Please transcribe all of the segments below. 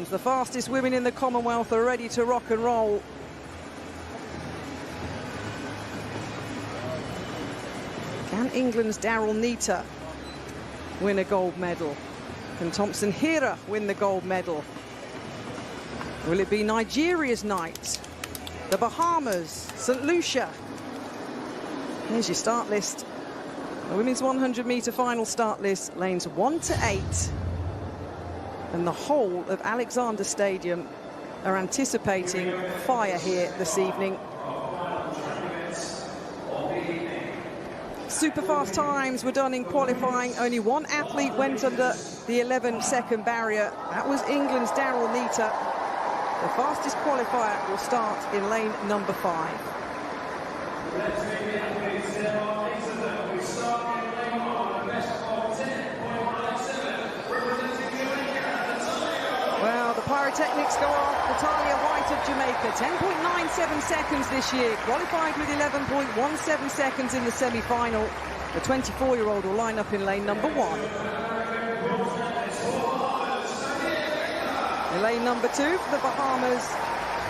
England, the fastest women in the Commonwealth, are ready to rock and roll. Can England's Daryl Neita win a gold medal? Can Thompson-Herah win the gold medal? Will it be Nigeria's night? The Bahamas, St. Lucia. Here's your start list. The women's 100-metre final start list, lanes 1 to 8. And the whole of Alexander Stadium are anticipating fire here this evening. Super fast times were done in qualifying. Only one athlete went under the 11-second barrier. That was England's Daryl Neita. The fastest qualifier will start in lane number 5. Well, the pyrotechnics go off. Natalia White of Jamaica, 10.97 seconds this year, qualified with 11.17 seconds in the semi-final. The 24-year-old will line up in lane number 1. In lane number 2 for the Bahamas,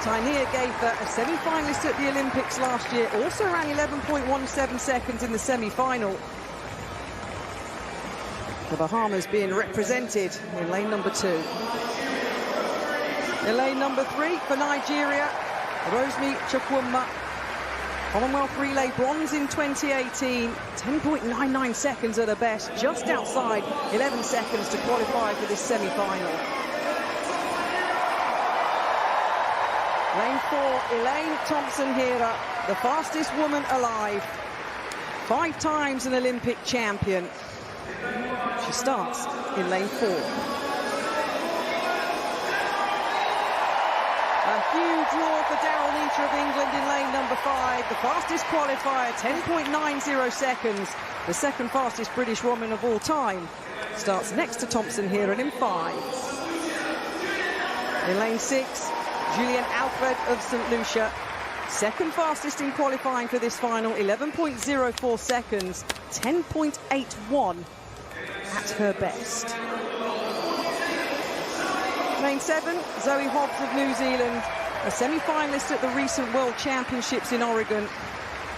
Tainea Gaither, a semi-finalist at the Olympics last year, also ran 11.17 seconds in the semi-final. The Bahamas being represented in lane number 2. In lane number 3 for Nigeria, Rosemi Chukwuma, Commonwealth Relay bronze in 2018, 10.99 seconds at her best, just outside 11 seconds to qualify for this semi-final. Lane 4, Elaine Thompson-Herah, the fastest woman alive, 5 times an Olympic champion. She starts in lane 4. A huge roar for Daryl Neita of England in lane number 5. The fastest qualifier, 10.90 seconds. The second fastest British woman of all time. Starts next to Thompson-Herah in 5. In lane 6, Julian Alfred of St. Lucia. Second fastest in qualifying for this final, 11.04 seconds. 10.81 at her best. Lane 7, Zoe Hobbs of New Zealand, a semi-finalist at the recent World Championships in Oregon.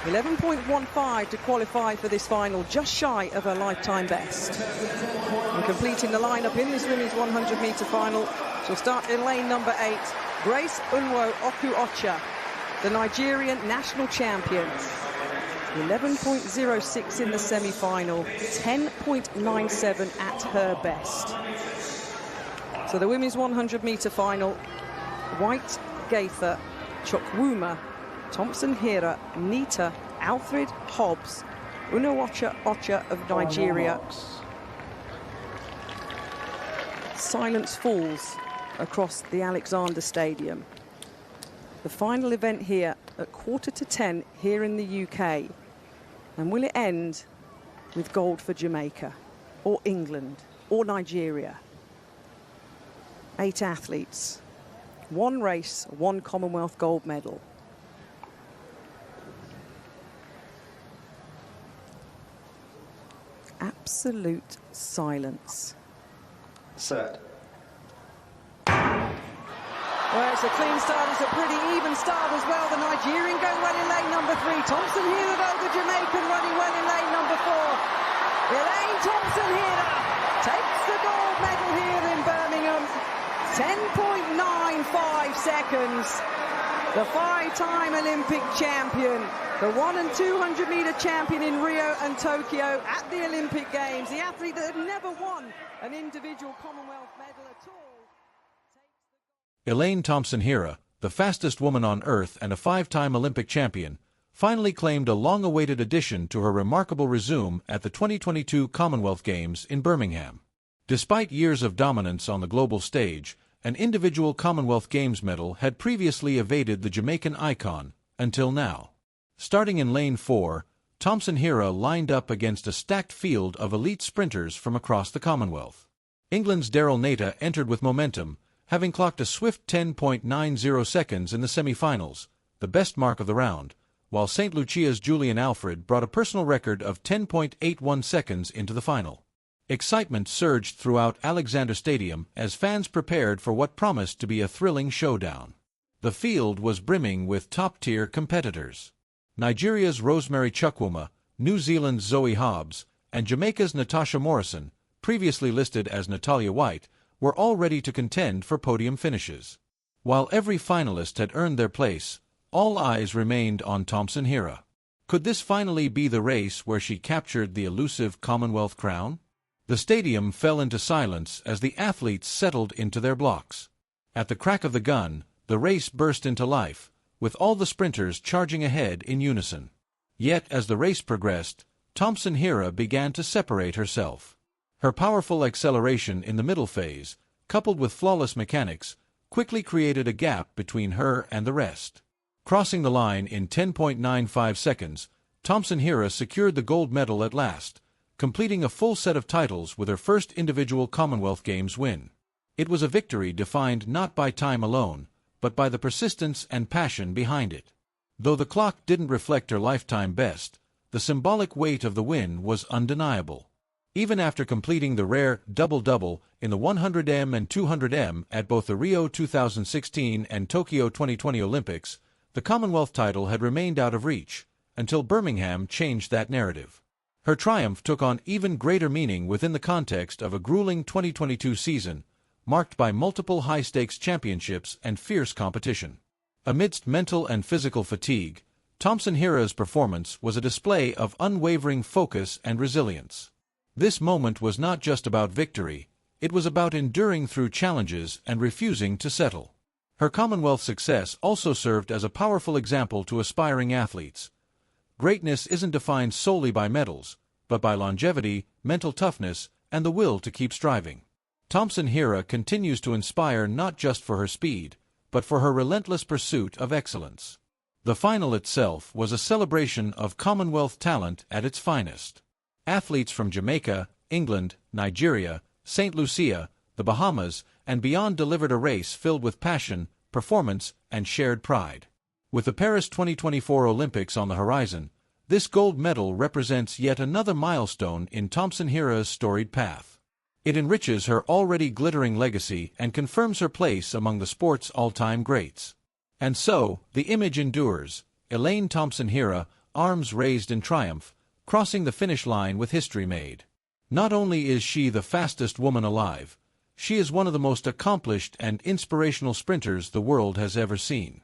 11.15 to qualify for this final, just shy of her lifetime best. And completing the lineup in this women's 100-metre final, she'll start in lane number 8, Grace Unwo Oku-Ocha, the Nigerian national champion. 11.06 in the semi-final, 10.97 at her best. So the women's 100-metre final, White, Gaither, Chukwuma, Thompson-Herah, Neita, Alfred, Hobbs, Unowacha of Nigeria. Silence falls across the Alexander Stadium. The final event here at 9:45 here in the UK. And will it end with gold for Jamaica, or England, or Nigeria? 8 athletes, 1 race, 1 Commonwealth gold medal. Absolute silence. Set. Well, it's a clean start, it's a pretty even start as well. The Nigerian going well in lane number 3. Thompson-Herah, though, the Jamaican running well in lane number 4. Elaine Thompson-Herah takes the gold medal here in Birmingham. 10.95 seconds. The 5-time Olympic champion, the 100 and 200-metre champion in Rio and Tokyo at the Olympic Games, the athlete that had never won an individual Commonwealth medal at all. Elaine Thompson-Herah, the fastest woman on earth and a 5-time Olympic champion, finally claimed a long-awaited addition to her remarkable resume at the 2022 Commonwealth Games in Birmingham. Despite years of dominance on the global stage, an individual Commonwealth Games medal had previously evaded the Jamaican icon, until now. Starting in lane 4, Thompson-Herah lined up against a stacked field of elite sprinters from across the Commonwealth. England's Daryl Neita entered with momentum, having clocked a swift 10.90 seconds in the semi-finals, the best mark of the round, while St. Lucia's Julian Alfred brought a personal record of 10.81 seconds into the final. Excitement surged throughout Alexander Stadium as fans prepared for what promised to be a thrilling showdown. The field was brimming with top-tier competitors. Nigeria's Rosemary Chukwuma, New Zealand's Zoe Hobbs, and Jamaica's Natasha Morrison, previously listed as Natalia White, were all ready to contend for podium finishes. While every finalist had earned their place, all eyes remained on Thompson-Herah. Could this finally be the race where she captured the elusive Commonwealth crown? The stadium fell into silence as the athletes settled into their blocks. At the crack of the gun, the race burst into life, with all the sprinters charging ahead in unison. Yet, as the race progressed, Thompson-Herah began to separate herself. Her powerful acceleration in the middle phase, coupled with flawless mechanics, quickly created a gap between her and the rest. Crossing the line in 10.95 seconds, Thompson-Herah secured the gold medal at last, completing a full set of titles with her first individual Commonwealth Games win. It was a victory defined not by time alone, but by the persistence and passion behind it. Though the clock didn't reflect her lifetime best, the symbolic weight of the win was undeniable. Even after completing the rare double-double in the 100m and 200m at both the Rio 2016 and Tokyo 2020 Olympics, the Commonwealth title had remained out of reach, until Birmingham changed that narrative. Her triumph took on even greater meaning within the context of a grueling 2022 season, marked by multiple high-stakes championships and fierce competition. Amidst mental and physical fatigue, Thompson-Herah's performance was a display of unwavering focus and resilience. This moment was not just about victory, it was about enduring through challenges and refusing to settle. Her Commonwealth success also served as a powerful example to aspiring athletes. Greatness isn't defined solely by medals, but by longevity, mental toughness, and the will to keep striving. Thompson-Herah continues to inspire not just for her speed, but for her relentless pursuit of excellence. The final itself was a celebration of Commonwealth talent at its finest. Athletes from Jamaica, England, Nigeria, St. Lucia, the Bahamas, and beyond delivered a race filled with passion, performance, and shared pride. With the Paris 2024 Olympics on the horizon, this gold medal represents yet another milestone in Thompson-Herah's storied path. It enriches her already glittering legacy and confirms her place among the sport's all-time greats. And so, the image endures, Elaine Thompson-Herah, arms raised in triumph, crossing the finish line with history made. Not only is she the fastest woman alive, she is one of the most accomplished and inspirational sprinters the world has ever seen.